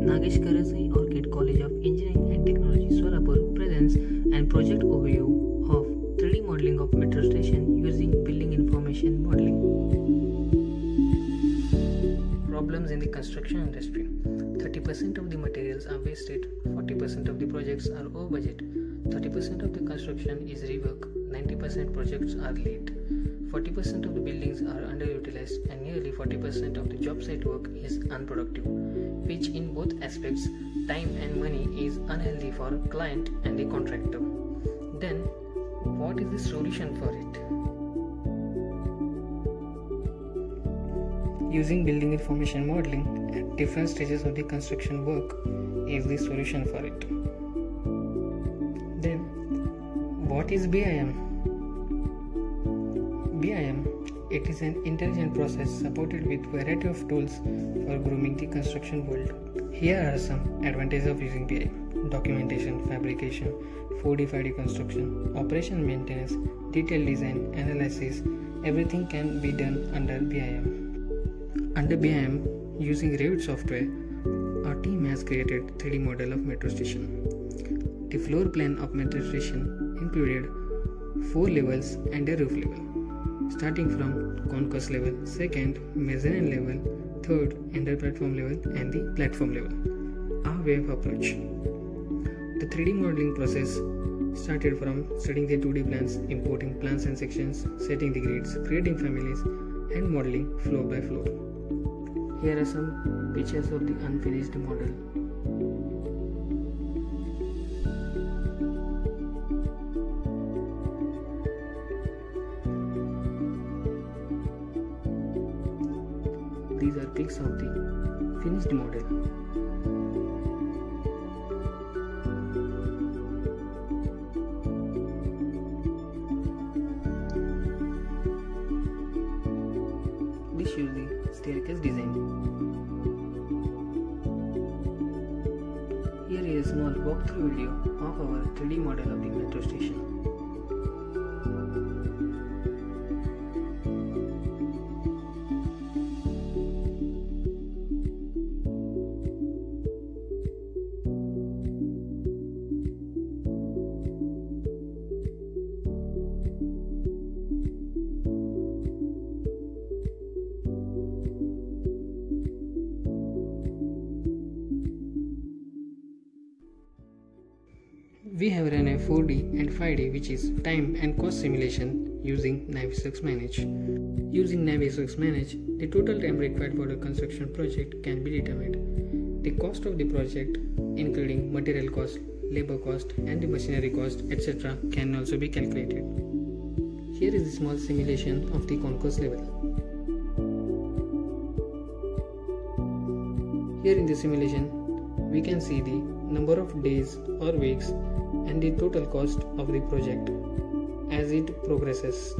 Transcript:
Nagesh Karasai, Orchid College of Engineering and Technology, Solapur, presents and project overview of 3D modeling of metro station using building information modeling. Problems in the construction industry. 30% of the materials are wasted, 40% of the projects are over budget, 30% of the construction is rework, 90% projects are late, 40% of the buildings are underutilized, and nearly 40% of the job site work is unproductive, which in both aspects, time and money, is unhealthy for client and the contractor. Then, what is the solution for it? Using building information modeling at different stages of the construction work is the solution for it. Then, what is BIM? BIM, it is an intelligent process supported with variety of tools for grooming the construction world. Here are some advantages of using BIM: documentation, fabrication, 4D, 5D construction, operation maintenance, detailed design, analysis. Everything can be done under BIM. Under BIM, using Revit software, our team has created 3D model of metro station. The floor plan of metro station included 4 levels and a roof level, starting from concourse level, second mezzanine level, third under platform level, and the platform level. Our way of approach. The 3D modeling process started from studying the 2D plans, importing plans and sections, setting the grids, creating families, and modeling floor by floor. Here are some pictures of the unfinished model. These are pics of the finished model. This shows the staircase design. Here is a small walkthrough video of our 3D model of the metro station. We have run a 4D and 5D, which is time and cost simulation using Navisworks Manage. Using Navisworks Manage, the total time required for a construction project can be determined. The cost of the project, including material cost, labor cost, and the machinery cost, etc., can also be calculated. Here is a small simulation of the concourse level. Here in the simulation, we can see the number of days or weeks and the total cost of the project as it progresses.